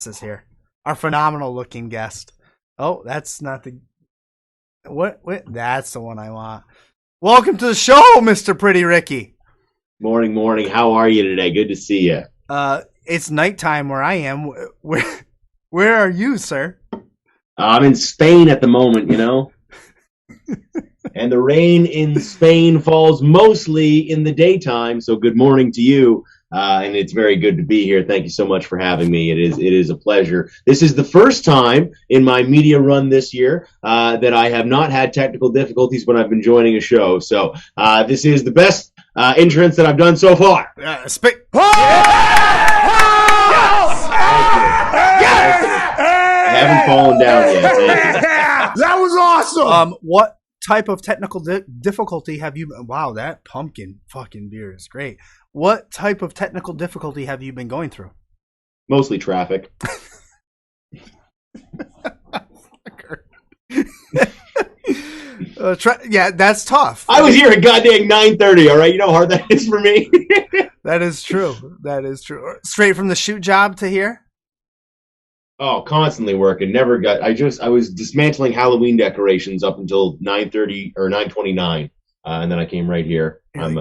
is here. Our phenomenal looking guest. Oh, that's not the what? That's the one I want. Welcome to the show, Mr. Pretty Ricky. Morning. How are you today? Good to see you. It's nighttime where I am. Where are you, sir? I'm in Spain at the moment, and the rain in Spain falls mostly in the daytime. So good morning to you. And it's very good to be here. Thank you so much for having me. It is a pleasure. This is the first time in my media run this year that I have not had technical difficulties when I've been joining a show. So this is the best entrance that I've done so far. I haven't fallen down yet. Thank you. That was awesome. What type of technical difficulty have you? Wow, that pumpkin fucking beer is great. What type of technical difficulty have you been going through? Mostly traffic. Yeah, that's tough. I was here at goddamn 9:30. All right, you know how hard that is for me. That is true. Straight from the shoot job to here. Oh, constantly working. Never got. I was dismantling Halloween decorations up until 9:30 or 9:29, and then I came right here. I'm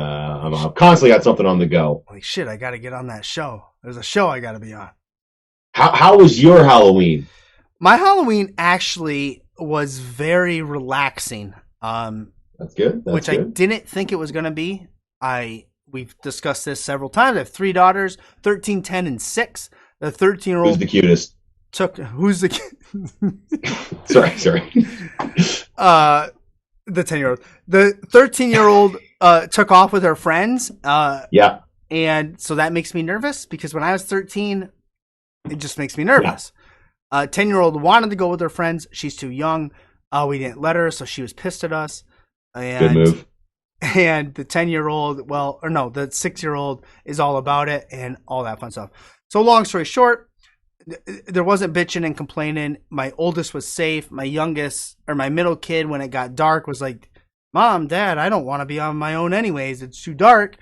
constantly got something on the go. Holy shit! I got to get on that show. There's a show I got to be on. How was your Halloween? My Halloween actually was very relaxing. That's good. I didn't think it was going to be. We've discussed this several times. I have 3 daughters, 13, 10, and 6. The 13-year-old. Who's the cutest? Who's the sorry. The 10-year-old. The 13-year-old took off with her friends. Yeah. And so that makes me nervous because when I was 13, it just makes me nervous. 10-year-old wanted to go with her friends. She's too young. We didn't let her, so she was pissed at us. Good move. And the 10-year-old, the 6-year-old is all about it and all that fun stuff. So long story short, there wasn't bitching and complaining. My oldest was safe. My middle kid, when it got dark, was like, Mom, Dad, I don't want to be on my own anyways. It's too dark.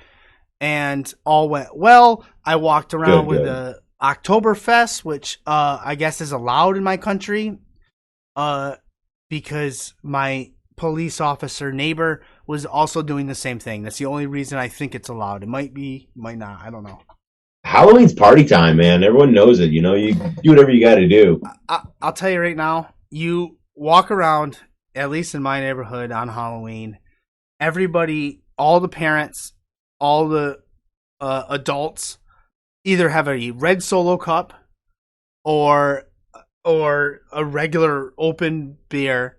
And all went well. I walked around with the Oktoberfest, which I guess is allowed in my country because my police officer neighbor was also doing the same thing. That's the only reason I think it's allowed. It might be, might not. I don't know. Halloween's party time, man. Everyone knows it. You do whatever you got to do. I'll tell you right now, you walk around, at least in my neighborhood on Halloween, everybody, all the parents, all the adults either have a red Solo cup or a regular open beer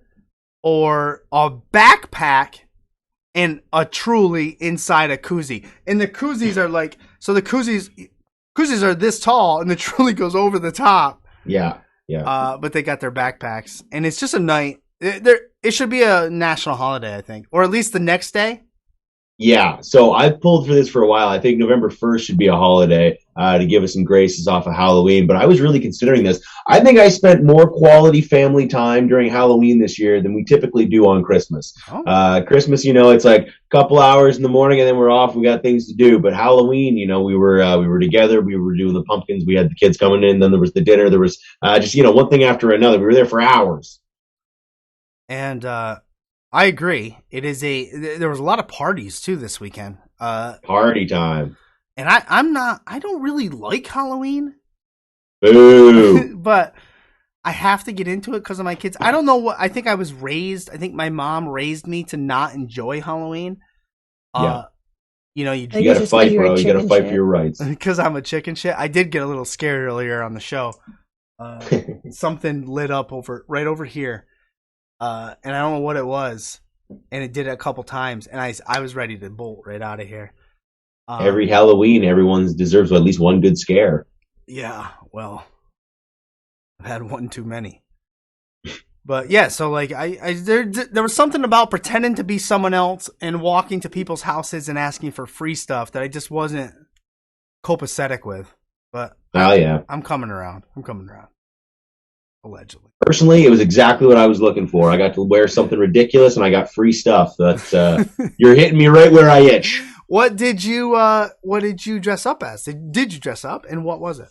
or a backpack and a Truly inside a koozie. And the koozies are like, so the koozies are this tall and the Truly goes over the top. Yeah. But they got their backpacks and it's just a night. It should be a national holiday, I think, or at least the next day. Yeah, so I've pulled for this for a while. I think November 1st should be a holiday to give us some graces off of Halloween, but I was really considering this. I think I spent more quality family time during Halloween this year than we typically do on Christmas. Oh. Christmas, it's like a couple hours in the morning and then we're off. We got things to do. But Halloween, we were together. We were doing the pumpkins. We had the kids coming in. Then there was the dinner. There was just one thing after another. We were there for hours. And I agree. There was a lot of parties too this weekend. Party time. And I don't really like Halloween. Boo. But I have to get into it because of my kids. I don't know I think my mom raised me to not enjoy Halloween. Yeah. You gotta fight, bro. You gotta fight for your rights. Because I'm a chicken shit. I did get a little scared earlier on the show. Something lit up right over here. And I don't know what it was, and it did it a couple times, and I was ready to bolt right out of here. Every Halloween, everyone deserves at least one good scare. Yeah, well, I've had one too many. But yeah, so like there was something about pretending to be someone else and walking to people's houses and asking for free stuff that I just wasn't copacetic with. But I'm coming around. Allegedly. Personally, it was exactly what I was looking for. I got to wear something ridiculous, and I got free stuff. That you're hitting me right where I itch. What did you dress up as? Did you dress up, and what was it?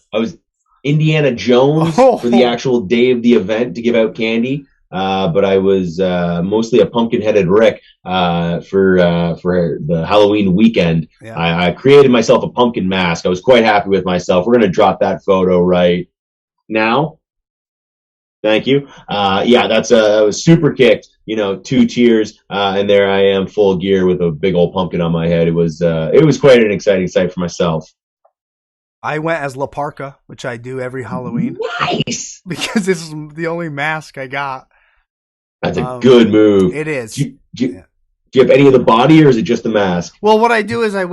Indiana Jones for the actual day of the event to give out candy. But I was mostly a pumpkin-headed Rick for the Halloween weekend. Yeah. I created myself a pumpkin mask. I was quite happy with myself. We're going to drop that photo right now. Thank you. That's I was super kicked. 2 cheers, and there I am, full gear with a big old pumpkin on my head. It was quite an exciting sight for myself. I went as La Parka, which I do every Halloween. Nice, because this is the only mask I got. That's a good move. It is. Do you have any of the body, or is it just the mask? Well, what I do is I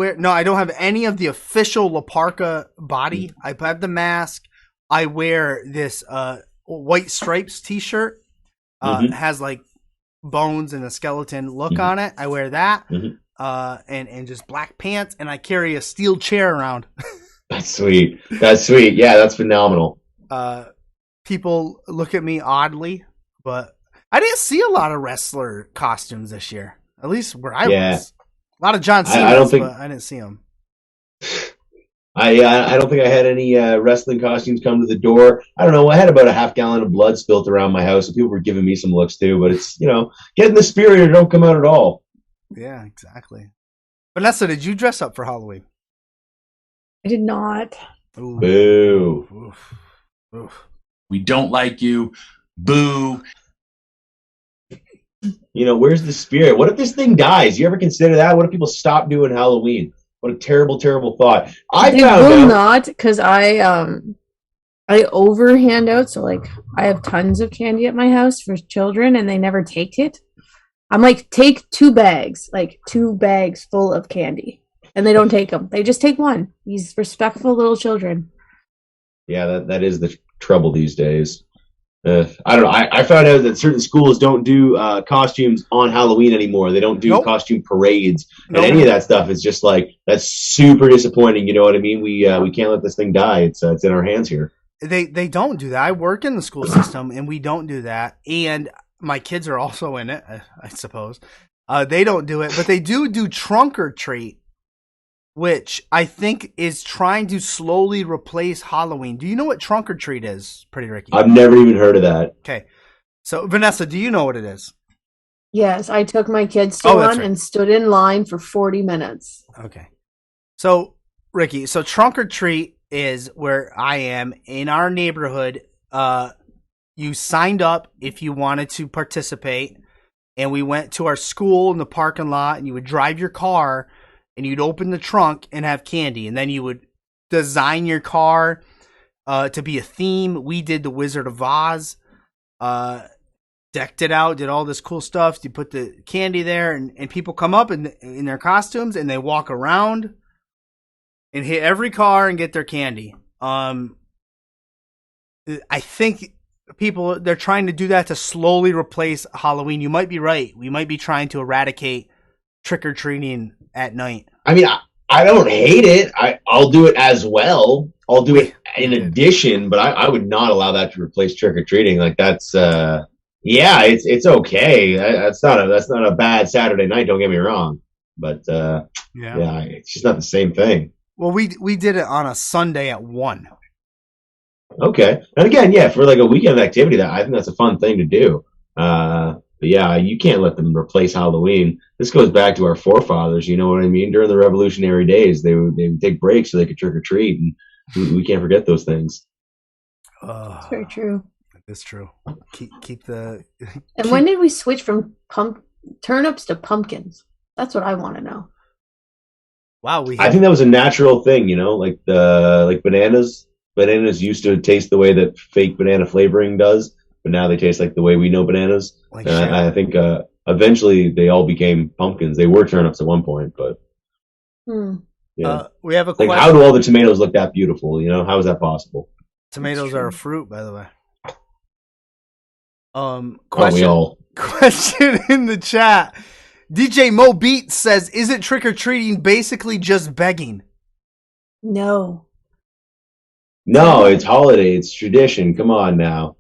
don't have any of the official La Parka body. I have the mask. I wear this White Stripes t-shirt. Has like bones and a skeleton look on it. I wear that. And just black pants, and I carry a steel chair around. That's sweet. Yeah, that's phenomenal. People look at me oddly, but I didn't see a lot of wrestler costumes this year. At least where I was. A lot of John Cena, but I didn't see them. I don't think I had any wrestling costumes come to the door. I don't know. I had about a half gallon of blood spilt around my house, so people were giving me some looks too. But it's, get in the spirit or don't come out at all. Yeah, exactly. Vanessa, did you dress up for Halloween? I did not. Ooh. Boo. Oof. We don't like you. Boo. Where's the spirit? What if this thing dies? You ever consider that? What if people stop doing Halloween? What a terrible, terrible thought. They will not, because I over hand out. So I have tons of candy at my house for children, and they never take it. I'm like, take 2 bags, 2 bags full of candy, and they don't take them. They just take 1. These respectful little children. Yeah, that is the trouble these days. I don't know. I found out that certain schools don't do costumes on Halloween anymore. They don't do costume parades and any of that stuff. It's just that's super disappointing. You know what I mean? We can't let this thing die. It's in our hands here. They don't do that. I work in the school system, and we don't do that. And my kids are also in it, I suppose. They don't do it, but they do trunk or treat, which I think is trying to slowly replace Halloween. Do you know what trunk or treat is, Pretty Ricky? I've never even heard of that. Okay. So, Vanessa, do you know what it is? Yes, I took my kids to one and stood in line for 40 minutes. Okay. So, Ricky, trunk or treat is where I am in our neighborhood. You signed up if you wanted to participate, and we went to our school in the parking lot, and you would drive your car, and you'd open the trunk and have candy, and then you would design your car to be a theme. We did the Wizard of Oz, decked it out, did all this cool stuff. You put the candy there, and people come up in their costumes, and they walk around and hit every car and get their candy. I think they're trying to do that to slowly replace Halloween. You might be right. We might be trying to eradicate trick-or-treating at night. I mean, I don't hate it. I'll do it as well. I'll do it in addition, but I would not allow that to replace trick-or-treating. That's it's okay. That's not a bad Saturday night, don't get me wrong. But it's just not the same thing. Well, we did it on a Sunday at 1. Okay. And again, for a weekend activity, I think that's a fun thing to do. But yeah, you can't let them replace Halloween. This goes back to our forefathers, you know what I mean? During the Revolutionary days, they would take breaks so they could trick or treat, and we can't forget those things. That's very true. It's true. Keep the. And when did we switch from turnips to pumpkins? That's what I want to know. Wow, I think that was a natural thing, like bananas. Bananas used to taste the way that fake banana flavoring does, but now they taste like the way we know bananas. I think eventually they all became pumpkins. They were turnips at one point, but yeah. We have a question. How do all the tomatoes look that beautiful? How is that possible? Tomatoes are a fruit, by the way. Question in the chat. DJ Mo Beat says, "Isn't trick or treating basically just begging?" No, it's holiday. It's tradition. Come on now.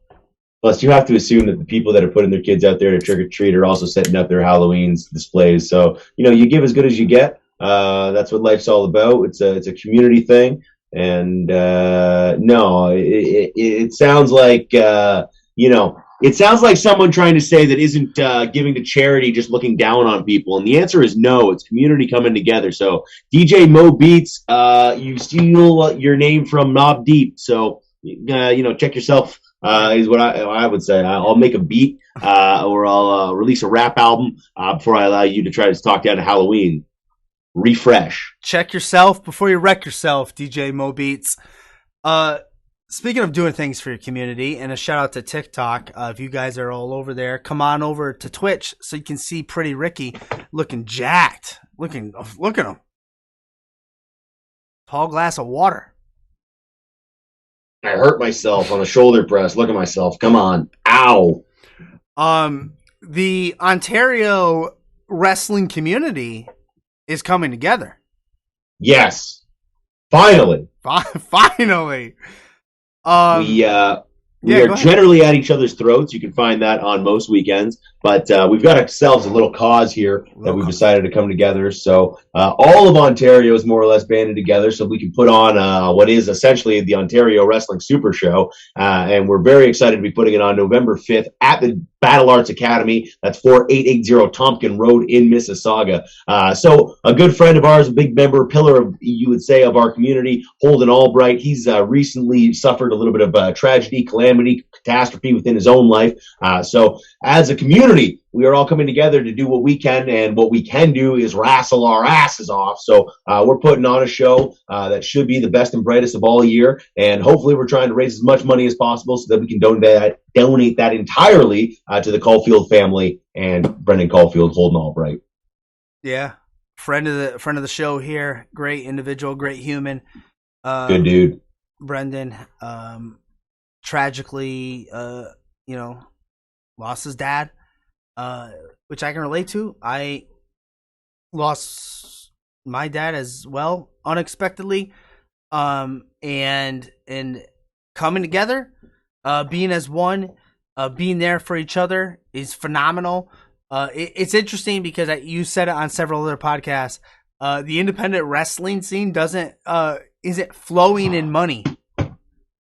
Plus, you have to assume that the people that are putting their kids out there to trick or treat are also setting up their Halloween displays. So, you give as good as you get. That's what life's all about. It's a community thing. And no, it sounds like it sounds like someone trying to say that isn't giving to charity, just looking down on people. And the answer is no. It's community coming together. So DJ Mo Beats, you steal your name from Mobb Deep. So check yourself. Is what I would say. I'll make a beat or I'll release a rap album before I allow you to try to talk down to Halloween. Refresh. Check yourself before you wreck yourself, DJ Mo Beats. Speaking of doing things for your community, and a shout out to TikTok. If you guys are all over there, come on over to Twitch so you can see Pretty Ricky looking jacked. Look at him. Tall glass of water. I hurt myself on a shoulder press. Look at myself. Come on. Ow. The Ontario wrestling community is coming together. Yes. Finally. Finally. We are generally at each other's throats. You can find that on most weekends. But we've got ourselves a little cause here that we've decided to come together. So all of Ontario is more or less banded together so we can put on what is essentially the Ontario Wrestling Super Show. And we're very excited to be putting it on November 5th at the Battle Arts Academy. That's 4880 Tompkin Road in Mississauga. So a good friend of ours, a big member, pillar of, you would say, of our community, Holden Albright. He's recently suffered a little bit of tragedy, calamity, catastrophe within his own life. So as a community, we are all coming together to do what we can, and what we can do is wrestle our asses off. So we're putting on a show that should be the best and brightest of all year, and hopefully we're trying to raise as much money as possible so that we can donate that entirely to the Caulfield family and Bredone Caulfield, Holden Albright. Yeah, friend of the show here, great individual, great human. Good dude. Brendan, tragically, lost his dad. Which I can relate to. I lost my dad as well, unexpectedly. And coming together, being as one, being there for each other is phenomenal. It's interesting because you said it on several other podcasts. The independent wrestling scene isn't flowing in money.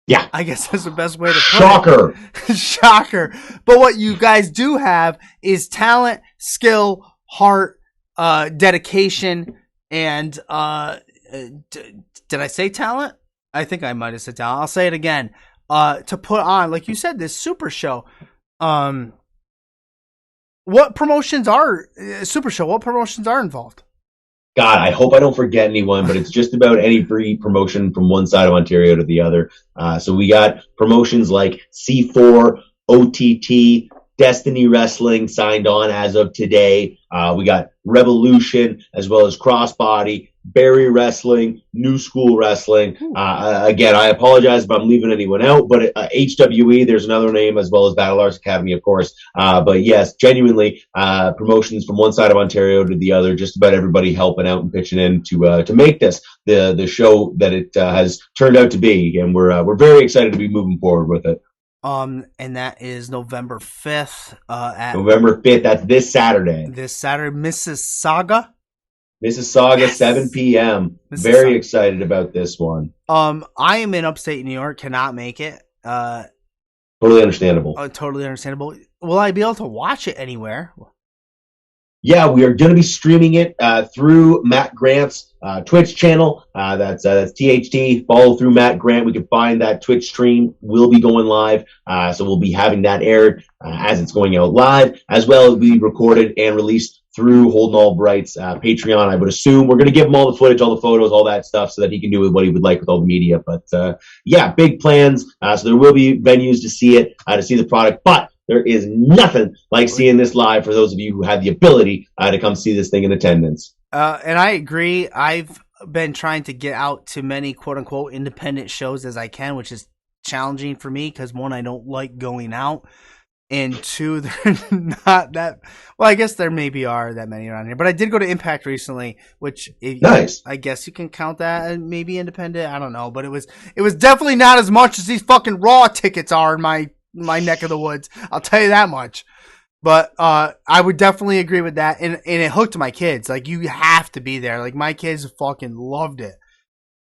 Yeah. I guess that's the best way to put Shocker. it. Shocker. But what you guys do have is talent, skill, heart, dedication, and did I say talent? I think I might have said talent. I'll say it again. To put on, like you said, this super show. What promotions are super show? What promotions are involved? God, I hope I don't forget anyone, but it's just about any free promotion from one side of Ontario to the other. So we got promotions like C4, OTT, Destiny Wrestling signed on as of today. We got Revolution, as well as Crossbody, Barry Wrestling, New School Wrestling. Again, I apologize if I'm leaving anyone out, but HWE, there's another name, as well as Battle Arts Academy, of course. But yes, genuinely, promotions from one side of Ontario to the other, just about everybody helping out and pitching in to make this the show that it has turned out to be. And we're very excited to be moving forward with it. And that is November 5th. At November 5th, that's this Saturday. Mississauga, yes. 7 p.m. Very excited about this one. I am in upstate New York, cannot make it. Totally understandable. Totally understandable. Will I be able to watch it anywhere? Yeah, we are going to be streaming it through Matt Grant's Twitch channel. That's THT. Follow through Matt Grant. We can find that Twitch stream. Will be going live. So we'll be having that aired as it's going out live, as well as be recorded and released through Holden Albright's Patreon. I would assume we're going to give him all the footage, all the photos, all that stuff, so that he can do what he would like with all the media. But yeah, big plans. So there will be venues to see it, to see the product. But there is nothing like seeing this live for those of you who had the ability to come see this thing in attendance. And I agree. I've been trying to get out to many quote-unquote independent shows as I can, which is challenging for me because, one, I don't like going out. And two, they're not that well. I guess there maybe are that many around here, but I did go to Impact recently, which nice. I guess you can count that as maybe independent. I don't know, but it was definitely not as much as these fucking Raw tickets are in my neck of the woods. I'll tell you that much. But I would definitely agree with that, and it hooked my kids. Like, you have to be there. Like, my kids fucking loved it.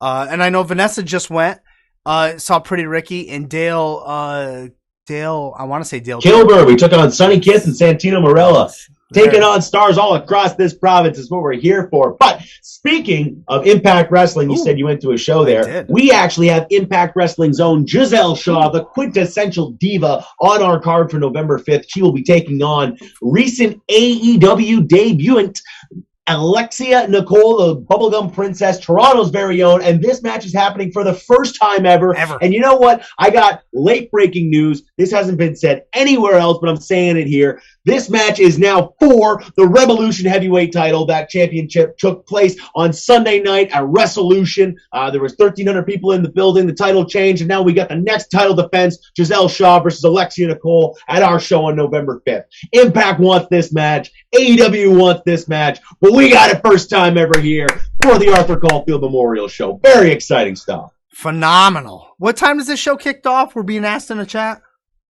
And I know Vanessa just went, saw Pretty Ricky, and Dale, I want to say Dale Kilburn, we took on Sonny Kiss and Santino Marella. There. Taking on stars all across this province is what we're here for. But speaking of Impact Wrestling, you said you went to a show there. We actually have Impact Wrestling's own Giselle Shaw, the quintessential diva, on our card for November 5th. She will be taking on recent AEW debutant Alexia Nicole, the Bubblegum Princess, Toronto's very own, and this match is happening for the first time ever. And you know what? I got late-breaking news. This hasn't been said anywhere else, but I'm saying it here. This match is now for the Revolution Heavyweight title. That championship took place on Sunday night at Resolution. There was 1,300 people in the building. The title changed, and now we got the next title defense, Giselle Shaw versus Alexia Nicole, at our show on November 5th. Impact wants this match. AEW wants this match, but we got it first time ever here for the Arthur Caulfield Memorial Show. Very exciting stuff. Phenomenal. What time does this show kicked off? We're being asked in the chat.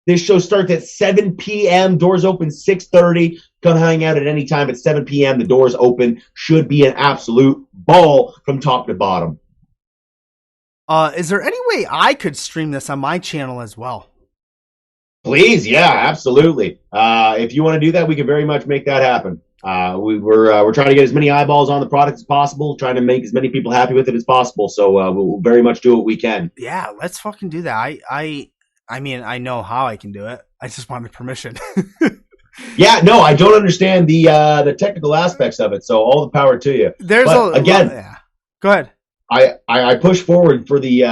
This show starts at 7 p.m. Doors open 6:30. Come hang out at any time at 7 p.m. The doors open. Should be an absolute ball from top to bottom. Is there any way I could stream this on my channel as well? Please, yeah, absolutely. If you want to do that, we can very much make that happen. We're trying to get as many eyeballs on the product as possible, trying to make as many people happy with it as possible. So we'll very much do what we can. Yeah, let's fucking do that. I mean, I know how I can do it. I just wanted permission. Yeah, no, I don't understand the technical aspects of it. So all the power to you. Yeah. Go ahead. I push forward for the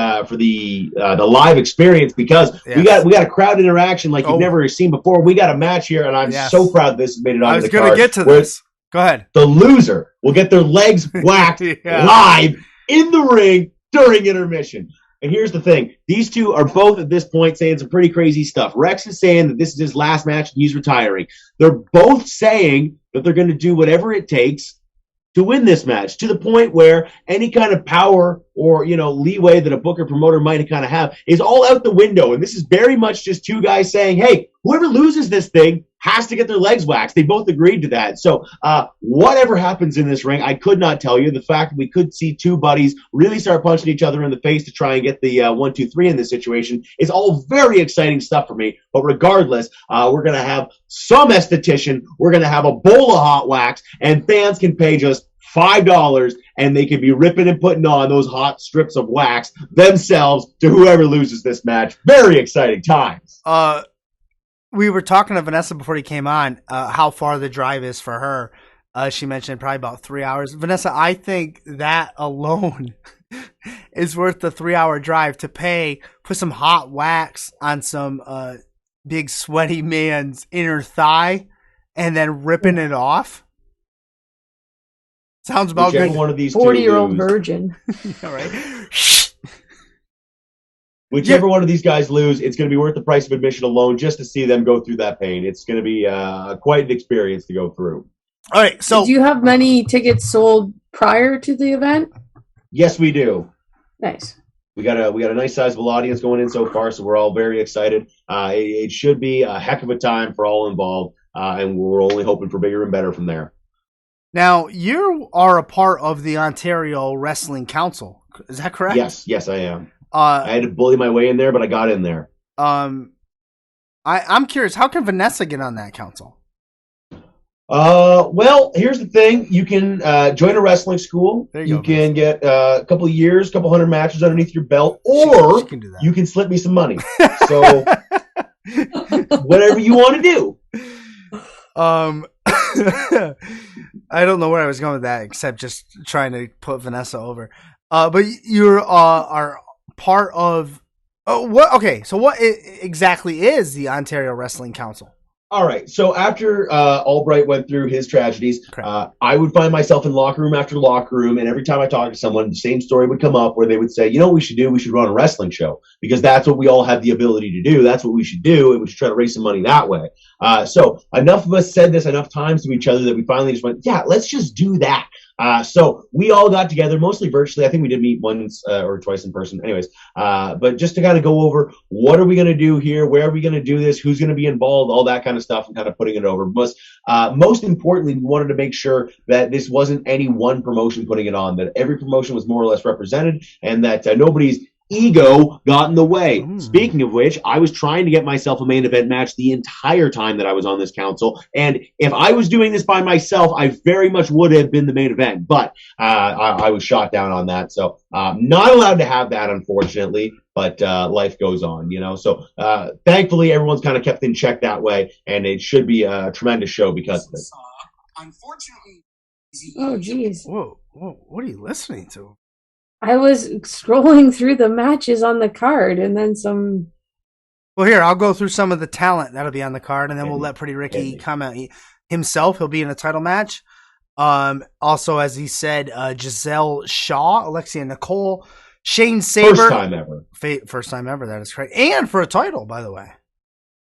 live experience because we got a crowd interaction like you've never seen before. We got a match here, and I'm so proud this made it on the card. I was going to get to this. Go ahead. The loser will get their legs whacked live in the ring during intermission. And here's the thing. These two are both at this point saying some pretty crazy stuff. Rex is saying that this is his last match and he's retiring. They're both saying that they're going to do whatever it takes to win this match, to the point where any kind of power or, leeway that a booker promoter might kind of have is all out the window. And this is very much just two guys saying, hey, whoever loses this thing has to get their legs waxed. They both agreed to that. So whatever happens in this ring, I could not tell you. The fact that we could see two buddies really start punching each other in the face to try and get the 1, 2, 3 in this situation is all very exciting stuff for me. But regardless, we're going to have some esthetician. We're going to have a bowl of hot wax, and fans can pay just $5, and they can be ripping and putting on those hot strips of wax themselves to whoever loses this match. Very exciting times. We were talking to Vanessa before he came on, how far the drive is for her. She mentioned probably about 3 hours. Vanessa, I think that alone is worth the 3-hour drive to put some hot wax on some big sweaty man's inner thigh and then ripping it off. Sounds about good. One of these 40-year-old virgin. All right. Whichever one of these guys lose, it's going to be worth the price of admission alone just to see them go through that pain. It's going to be quite an experience to go through. All right. So, do you have many tickets sold prior to the event? Yes, we do. Nice. We got a nice sizable audience going in so far, so we're all very excited. It should be a heck of a time for all involved, and we're only hoping for bigger and better from there. Now, you are a part of the Ontario Wrestling Council. Is that correct? Yes, I am. I had to bully my way in there, but I got in there. I'm curious, how can Vanessa get on that council? Well, here's the thing. You can join a wrestling school. You can get a couple of years, couple hundred matches underneath your belt, or you can slip me some money. So whatever you want to do. I don't know where I was going with that, except just trying to put Vanessa over. But you are part of what? Okay, so what exactly is the Ontario Wrestling Council? All right. So after Albright went through his tragedies, I would find myself in locker room after locker room, and every time I talked to someone, the same story would come up where they would say, you know what we should do? We should run a wrestling show because that's what we all have the ability to do. That's what we should do, and we should try to raise some money that way. So enough of us said this enough times to each other that we finally just went, yeah, let's just do that. So we all got together, mostly virtually. I think we did meet once or twice in person. Anyways, but just to kind of go over what are we going to do here, where are we going to do this, who's going to be involved, all that kind of stuff, and kind of putting it over. But most importantly, we wanted to make sure that this wasn't any one promotion putting it on, that every promotion was more or less represented, and that nobody's ego got in the way. Speaking of which, I was trying to get myself a main event match the entire time that I was on this council, and if I was doing this by myself, I very much would have been the main event, but I was shot down on that, so not allowed to have that, unfortunately, but life goes on, so thankfully everyone's kind of kept in check that way, and it should be a tremendous show because of it. Unfortunately, Oh, jeez. Whoa, what are you listening to? I was scrolling through the matches on the card, and then some. Well, here, I'll go through some of the talent that'll be on the card, and then we'll let Pretty Ricky comment himself. He'll be in a title match. Also, as he said, Giselle Shaw, Alexia Nicole, Shane Saber. First time ever. First time ever, that is correct. And for a title, by the way.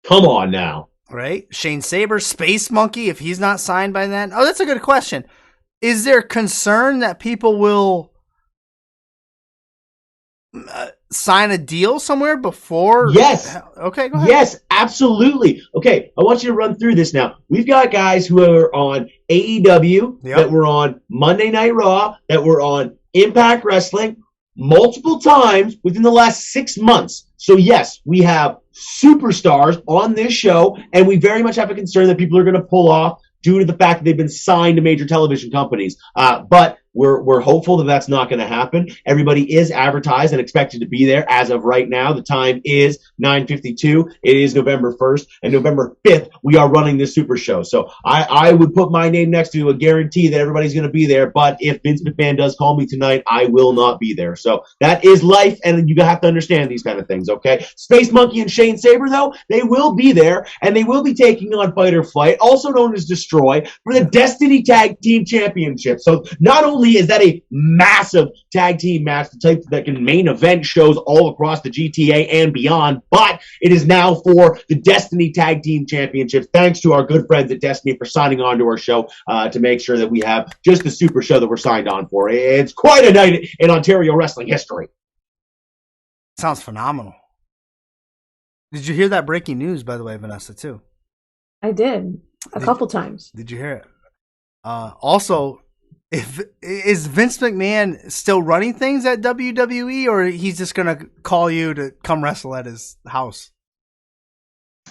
Come on now. Right? Shane Saber, Space Monkey, if he's not signed by then. Oh, that's a good question. Is there concern that people will sign a deal somewhere before? Yes. Okay, go ahead. Yes, absolutely. Okay, I want you to run through this now. We've got guys who are on AEW, that were on Monday Night Raw, that were on Impact Wrestling multiple times within the last 6 months. So yes, we have superstars on this show, and we very much have a concern that people are going to pull off due to the fact that they've been signed to major television companies. But we're hopeful that that's not going to happen. Everybody is advertised and expected to be there as of right now. The time is 9:52. It is November 1st, and November 5th, we are running this super show. So I would put my name next to a guarantee that everybody's going to be there. But if Vince McMahon does call me tonight, I will not be there. So that is life, and you have to understand these kind of things, okay? Space Monkey and Shane Saber, though, they will be there, and they will be taking on Fight or Flight, also known as Destroy, for the Destiny Tag Team Championship. So not only is that a massive tag team match, the type that can main event shows all across the GTA and beyond, but it is now for the Destiny Tag Team Championship. Thanks to our good friends at Destiny for signing on to our show to make sure that we have just the super show that we're signed on for. It's quite a night in Ontario wrestling history. Sounds phenomenal. Did you hear that breaking news, by the way, Vanessa, too? I did. A couple times. Did you hear it? Also, is Vince McMahon still running things at WWE, or he's just going to call you to come wrestle at his house?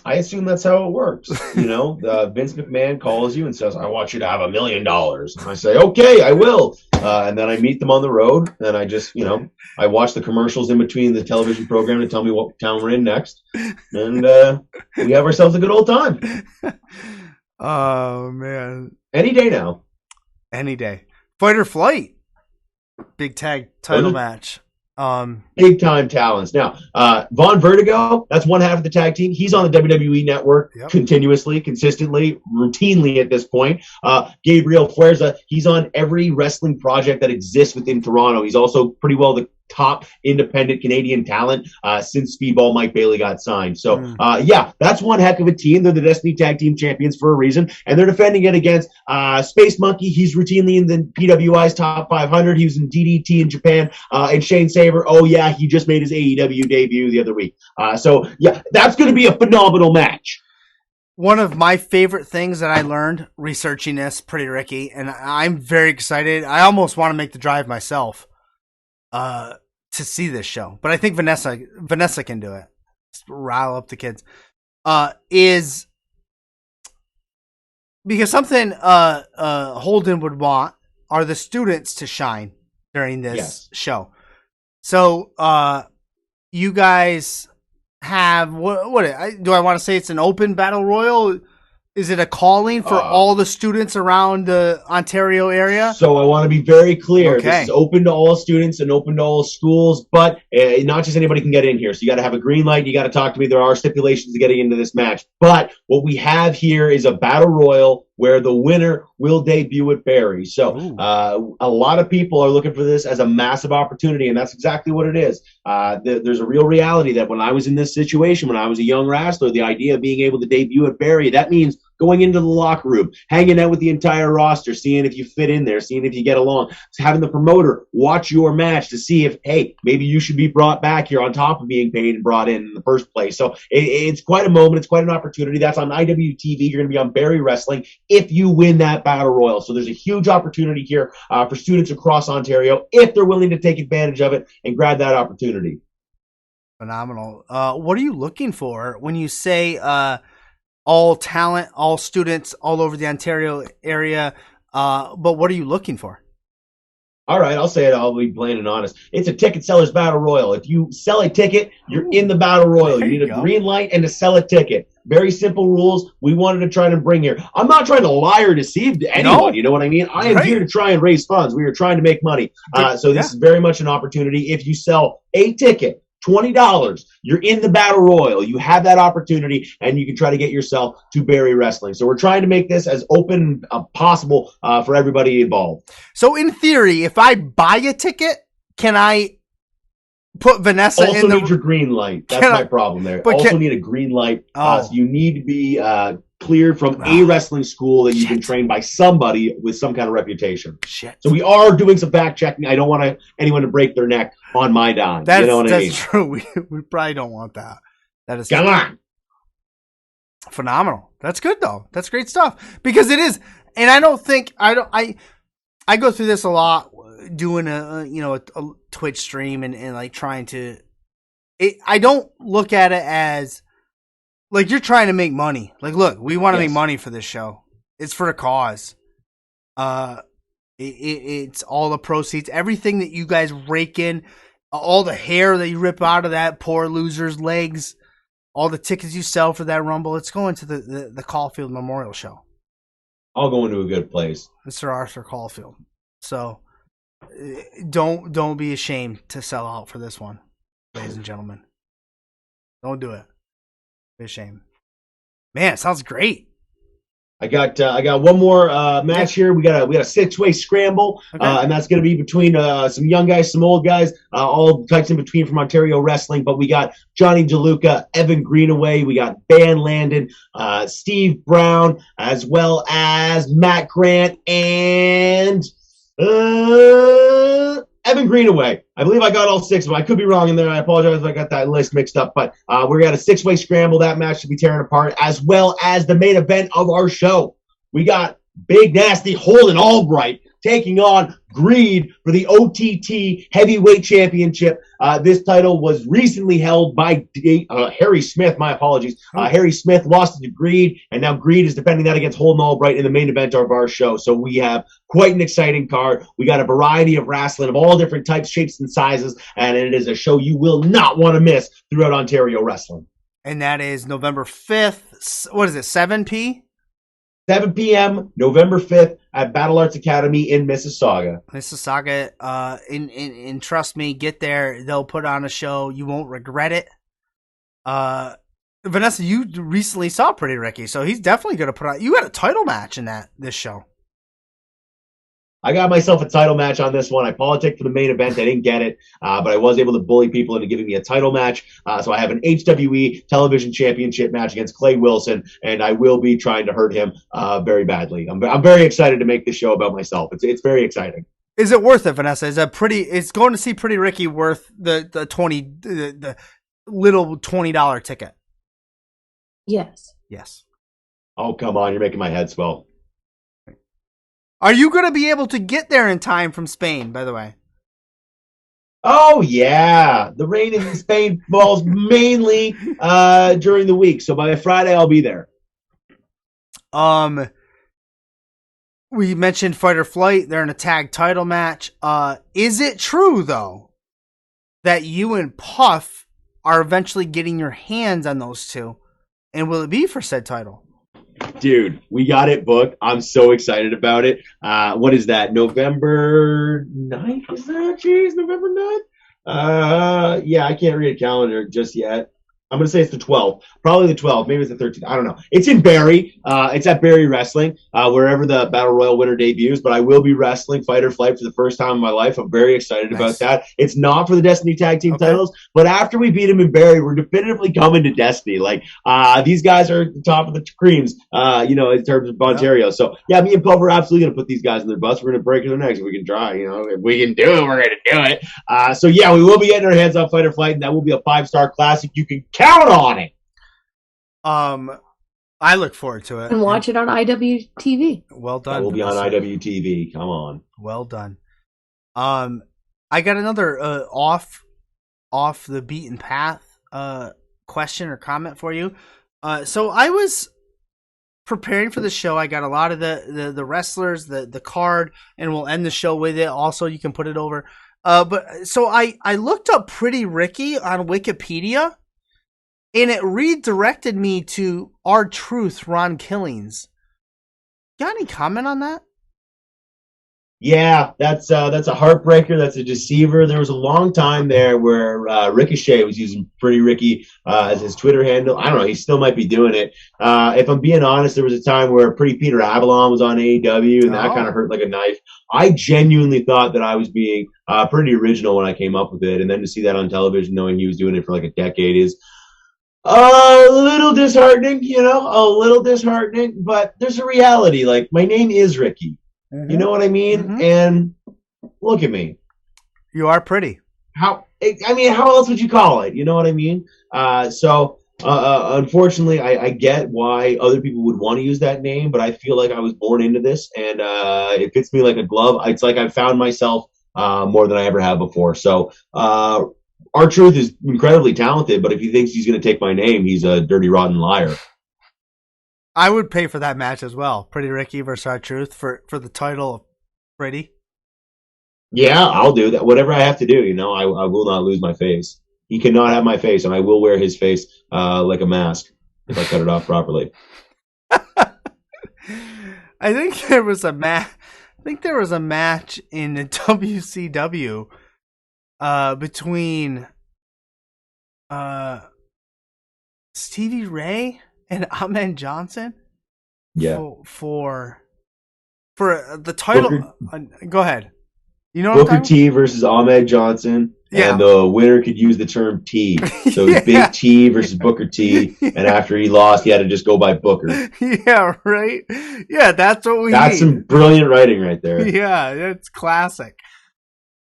I assume that's how it works. Vince McMahon calls you and says, I want you to have $1 million. And I say, okay, I will. And then I meet them on the road, and I just, I watch the commercials in between the television program to tell me what town we're in next. And we have ourselves a good old time. Oh, man. Any day now. Any day. Fight or Flight. Big tag title match. Big time talents. Now, Von Vertigo, that's one half of the tag team. He's on the WWE network continuously, consistently, routinely at this point. Gabriel Fuerza, he's on every wrestling project that exists within Toronto. He's also pretty well the top independent Canadian talent since Speedball Mike Bailey got signed. So, that's one heck of a team. They're the Destiny Tag Team Champions for a reason, and they're defending it against Space Monkey. He's routinely in the PWI's top 500. He was in DDT in Japan. And Shane Saber, he just made his AEW debut the other week. That's going to be a phenomenal match. One of my favorite things that I learned researching this, Pretty Ricky, and I'm very excited. I almost want to make the drive myself. To see this show, but I think Vanessa can do it. Just rile up the kids. Is because something Holden would want are the students to shine during this show. So you guys have what do I want to say? It's an open battle royal. Is it a calling for all the students around the Ontario area? So I want to be very clear. Okay. This is open to all students and open to all schools, but not just anybody can get in here. So you got to have a green light. You got to talk to me. There are stipulations to getting into this match. But what we have here is a battle royal where the winner will debut at Barrie. So a lot of people are looking for this as a massive opportunity, and that's exactly what it is. There's a real reality that when I was in this situation, when I was a young wrestler, the idea of being able to debut at Barrie, that means going into the locker room, hanging out with the entire roster, seeing if you fit in there, seeing if you get along, having the promoter watch your match to see if, hey, maybe you should be brought back here on top of being paid and brought in the first place. So it's quite a moment. It's quite an opportunity. That's on IWTV. You're going to be on Barry Wrestling if you win that Battle Royal. So there's a huge opportunity here for students across Ontario if they're willing to take advantage of it and grab that opportunity. Phenomenal. What are you looking for when you say all talent, all students all over the Ontario area? But what are you looking for? All right, I'll say it. I'll be plain and honest. It's a ticket seller's battle royal. If you sell a ticket, you're in the battle royal. You need a green light and to sell a ticket. Very simple rules. We wanted to try to bring here. I'm not trying to lie or deceive anyone. No. You know what I mean? I am here to try and raise funds. We are trying to make money. So this is very much an opportunity. If you sell a ticket, $20, you're in the battle royal. You have that opportunity, and you can try to get yourself to Barry Wrestling. So we're trying to make this as open possible for everybody involved. So in theory, if I buy a ticket, can I put Vanessa also in the... need your green light. That's my problem there. Also need a green light. So you need to be cleared from a wrestling school that you've been trained by somebody with some kind of reputation. So we are doing some fact checking. I don't want anyone to break their neck on my dime. You know what I mean? That's true. We probably don't want that. That is come on. Phenomenal. That's good though. That's great stuff because it is. And I don't think I go through this a lot doing a Twitch stream and like trying to. I don't look at it as like you're trying to make money. Like, look, we want to make money for this show. It's for a cause. It's all the proceeds, everything that you guys rake in, all the hair that you rip out of that poor loser's legs, all the tickets you sell for that Rumble. It's going to the Caulfield Memorial Show. I'll go into a good place, Mr. Arthur Caulfield. So don't be ashamed to sell out for this one, ladies and gentlemen. Don't do it. Be ashamed. Man, it sounds great. I got one more match here. We got a 6-way scramble, and that's going to be between some young guys, some old guys, all types in between from Ontario Wrestling. But we got Johnny DeLuca, Evan Greenaway, we got Van Landon, Steve Brown, as well as Matt Grant and Evan Greenaway. I believe I got all 6 of them. I could be wrong in there. I apologize if I got that list mixed up. But we're got a 6-way scramble. That match should be tearing apart, as well as the main event of our show. We got Big Nasty Holden Albright taking on Greed for the OTT Heavyweight Championship. This title was recently held by Harry Smith. My apologies. Harry Smith lost it to Greed, and now Greed is defending that against Holden Albright in the main event of our show. So we have quite an exciting card. We got a variety of wrestling of all different types, shapes, and sizes, and it is a show you will not want to miss throughout Ontario Wrestling. And that is November 5th. What is it, 7 p.m.? 7 p.m. November 5th at Battle Arts Academy in Mississauga. And trust me, get there. They'll put on a show. You won't regret it. Vanessa, you recently saw Pretty Ricky, so he's definitely going to put on. You had a title match in this show. I got myself a title match on this one. I politicked for the main event. I didn't get it, but I was able to bully people into giving me a title match. So I have an HWE television championship match against Clay Wilson, and I will be trying to hurt him very badly. I'm very excited to make this show about myself. It's very exciting. Is it worth it, Vanessa? Is going to see Pretty Ricky worth the little $20 ticket? Yes. Yes. Oh, come on. You're making my head swell. Are you going to be able to get there in time from Spain, by the way? Oh, yeah. The rain in Spain falls mainly during the week. So by Friday, I'll be there. We mentioned Fight or Flight. They're in a tag title match. Is it true, though, that you and Puff are eventually getting your hands on those two? And will it be for said title? Dude, we got it booked. I'm so excited about it. What is that? November 9th? Is that? Jeez, November 9th? Yeah, I can't read a calendar just yet. I'm going to say it's the 12th. Probably the 12th. Maybe it's the 13th. I don't know. It's in Barrie. It's at Barrie Wrestling, wherever the Battle Royal winner debuts. But I will be wrestling Fight or Flight for the first time in my life. I'm very excited about that. It's not for the Destiny Tag Team titles, but after we beat them in Barrie, we're definitively coming to Destiny. Like, these guys are at the top of the creams, in terms of Ontario. So, yeah, me and Pub are absolutely going to put these guys in their butts. We're going to break their necks if we can try. If we can do it, we're going to do it. So, yeah, we will be getting our hands on Fight or Flight, and that will be a 5-star classic. You can count on it. I look forward to it. And watch it on IWTV. Well done. That will be on IWTV. Come on. Well done. I got another off the beaten path question or comment for you. So I was preparing for the show. I got a lot of the wrestlers, the card, and we'll end the show with it. Also, you can put it over. But so I looked up Pretty Ricky on Wikipedia, and it redirected me to R-Truth, Ron Killings. Got any comment on that? Yeah, that's a heartbreaker. That's a deceiver. There was a long time there where Ricochet was using Pretty Ricky as his Twitter handle. I don't know. He still might be doing it. If I'm being honest, there was a time where Pretty Peter Avalon was on AEW, and that kind of hurt like a knife. I genuinely thought that I was being pretty original when I came up with it, and then to see that on television, knowing he was doing it for like a decade, is a little disheartening. A little disheartening. But there's a reality. Like, my name is Ricky. You know what I mean? Mm-hmm. And look at me. You are pretty. How else would you call it? You know what I mean? So unfortunately, I get why other people would want to use that name, but I feel like I was born into this, and it fits me like a glove. It's like I've found myself more than I ever have before. So R-Truth is incredibly talented, but if he thinks he's going to take my name, he's a dirty, rotten liar. I would pay for that match as well. Pretty Ricky versus R-Truth for the title of Pretty. Yeah, I'll do that. Whatever I have to do, I will not lose my face. He cannot have my face, and I will wear his face like a mask if I cut it off properly. I think there was a match in the WCW between Stevie Ray and Ahmed Johnson. Yeah. For the title. Go ahead. You know Booker T versus Ahmed Johnson. Yeah. And the winner could use the term T. So it was Big T versus Booker T. And after he lost, he had to just go by Booker. Yeah, right? Yeah, that's what we That's need. Some brilliant writing right there. Yeah, that's classic.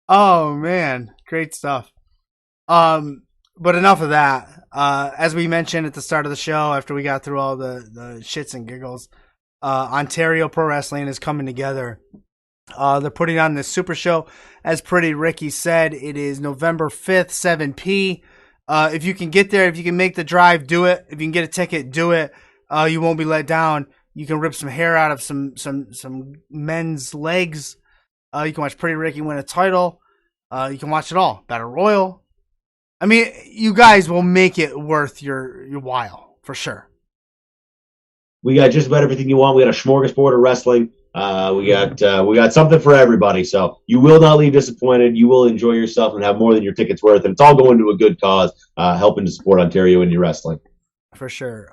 Oh, man. Great stuff. But enough of that. As we mentioned at the start of the show, after we got through all the shits and giggles, Ontario Pro Wrestling is coming together. They're putting on this super show. As Pretty Ricky said, it is November 5th, 7 p. If you can get there, if you can make the drive, do it. If you can get a ticket, do it. You won't be let down. You can rip some hair out of some men's legs. You can watch Pretty Ricky win a title. You can watch it all. Battle Royal. I mean, you guys will make it worth your while, for sure. We got just about everything you want. We got a smorgasbord of wrestling. We got something for everybody. So you will not leave disappointed. You will enjoy yourself and have more than your ticket's worth. And it's all going to a good cause, helping to support Ontario indie wrestling. For sure.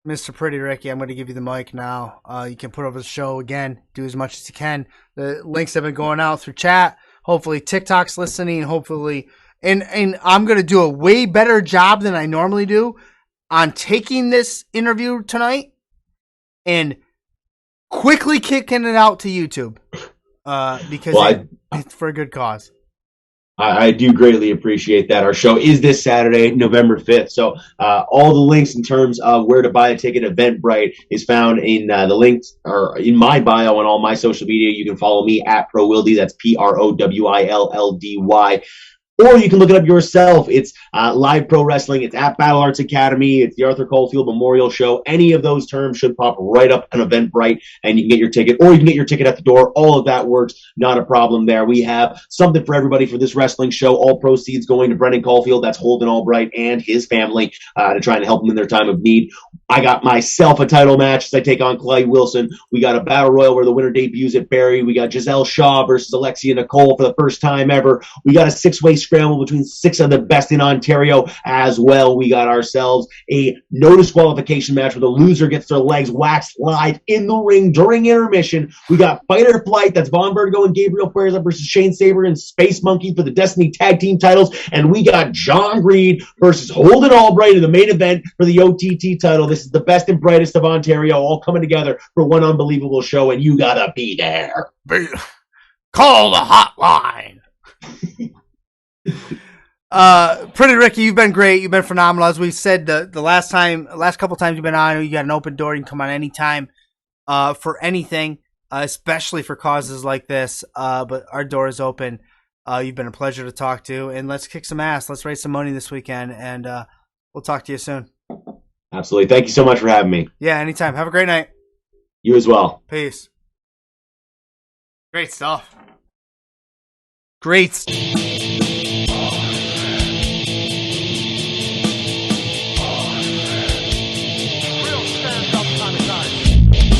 Mr. Pretty Ricky, I'm going to give you the mic now. You can put over the show again. Do as much as you can. The links have been going out through chat. Hopefully TikTok's listening. Hopefully... And I'm going to do a way better job than I normally do on taking this interview tonight and quickly kicking it out to YouTube because it's for a good cause. I do greatly appreciate that. Our show is this Saturday, November 5th. So all the links in terms of where to buy a ticket, Eventbrite, is found in the links or in my bio on all my social media. You can follow me at ProWildy. That's PROWILLDY. Or you can look it up yourself. It's Live Pro Wrestling. It's at Battle Arts Academy. It's the Arthur Caulfield Memorial Show. Any of those terms should pop right up on Eventbrite, and you can get your ticket. Or you can get your ticket at the door. All of that works. Not a problem there. We have something for everybody for this wrestling show. All proceeds going to Bredone Caulfield. That's Holden Albright and his family to try and help them in their time of need. I got myself a title match as I take on Clyde Wilson. We got a battle royal where the winner debuts at Barrie. We got Giselle Shaw versus Alexia Nicole for the first time ever. We got a 6-way scramble between 6 of the best in Ontario as well. We got ourselves a no disqualification match where the loser gets their legs waxed live in the ring during intermission. We got Fight or Flight. That's Von Vertigo and Gabriel Perez versus Shane Saber and Space Monkey for the Destiny Tag Team titles. And we got John Reed versus Holden Albright in the main event for the OTT title. This is the best and brightest of Ontario all coming together for one unbelievable show, and you gotta be there. Call the hotline. Pretty Ricky, you've been great. You've been phenomenal. As we said, the last couple times you've been on, you got an open door. You can come on anytime for anything, especially for causes like this. But our door is open. You've been a pleasure to talk to, and let's kick some ass. Let's raise some money this weekend, and we'll talk to you soon. Absolutely. Thank you so much for having me. Yeah, anytime. Have a great night. You as well. Peace. Great stuff. Great stuff.